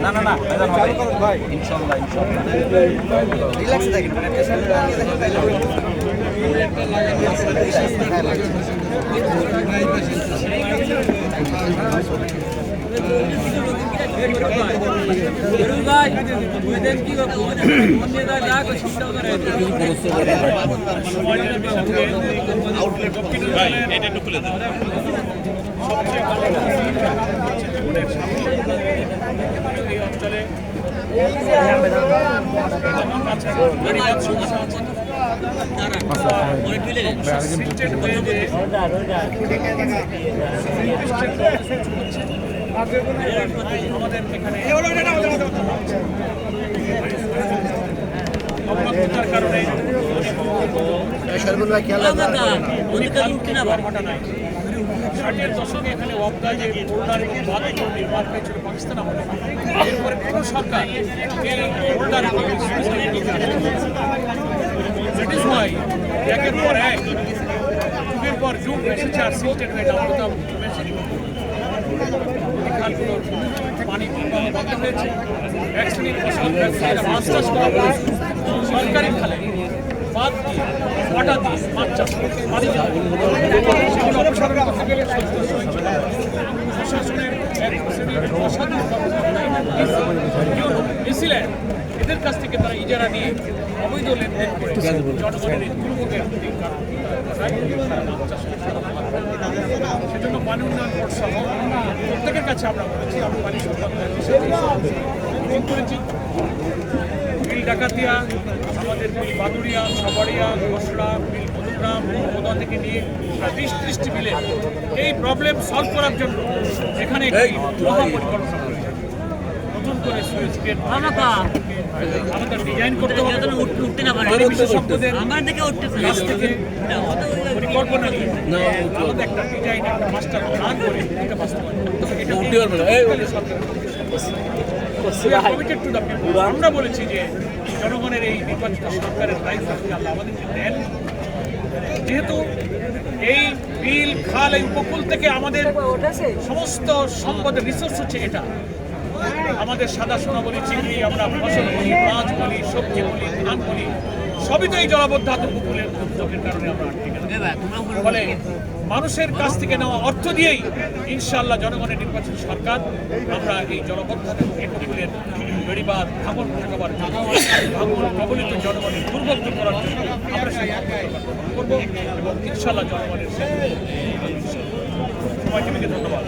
না না না ভাই ইনশাআল্লাহ ইনশাআল্লাহ রিল্যাক্স থাকেন আমাদের এখানে কারণে ষাটের দশকে এখানে অবদানে বোল্ডার এবং বাদগুলো নির্মাণ হয়েছিল পাকিস্তান আমলে। এরপরে কোনো সরকার এই বোল্ডার ব্রিটিশ হয় একের পর এক যুগের পর যুগ এসেছে আর সিস্টেম হয়ে নামতাম খালগুলোর পানি বন্ধ হয়েছে। এক শ্রেণীর ফসল ব্যবসায়ীরা মাছ চাষ করা সরকারি খালে বাদ দিয়ে কাটা দিয়ে মাছ চাষ পানি প্রশাসনের নিউজিল্যান্ড এদের কাছ থেকে তারা ইজারা নিয়ে অবৈধ লেনদেন করে জনগণের দুর্ভোগের সেজন্য পানি উন্নয়ন বোর্ড সহ প্রত্যেকের কাছে আমরা বলেছি আমরা পানি করেছি বিল ডাকাতিয়া আমাদের বিল বাদুরিয়া সাবাড়িয়া ঘোষড়া বিল মধুগ্রাম মধুয়া থেকে নিয়ে 20-30টি বিলে এই প্রবলেম সলভ করার জন্য এখানে মহাপরিকল্পনা করেছে। নতুন করে সুইচ গেট আমাদের ডিজাইন করতে হবে উঠতে না পারে বিশেষজ্ঞদের আমার থেকে উঠতেছে কাছ থেকে পরিকল্পনা নিয়ে আমাদের একটা ডিজাইন একটা মাস্টার প্ল্যান করে এটা বাস্তবায়ন এটা উঠতে পারবে না আমরা বলেছি যে জনগণের এই নির্বাচিত সরকারের দায়িত্ব আল্লাহ আমাদেরকে দেন। যেহেতু এই বিল খাল এই উপকূল থেকে আমাদের সমস্ত সম্পদের রিসোর্স হচ্ছে এটা আমাদের সাদা সোনা বলি চিংড়ি আমরা ফসল বলি মাছ বলি সবজি বলি ধান বলি সবই তো এই জলাবদ্ধ উপকূলের দুর্যোগের কারণে আমরা আটকে গেলাম। ফলে মানুষের কাছ থেকে নেওয়া অর্থ দিয়েই ইনশাআল্লাহ জনগণের নির্বাচিত সরকার আমরা এই জলবদ্ধ উপকূলের বেড়িবাঁধ ভাঙন ঠেকাবার জন্য ভাঙন কবলিত জনগণের দুর্ভোগ করার জন্য আমরা সেই করবো এবং ইনশাআল্লাহ জনগণের সবাইকে ধন্যবাদ।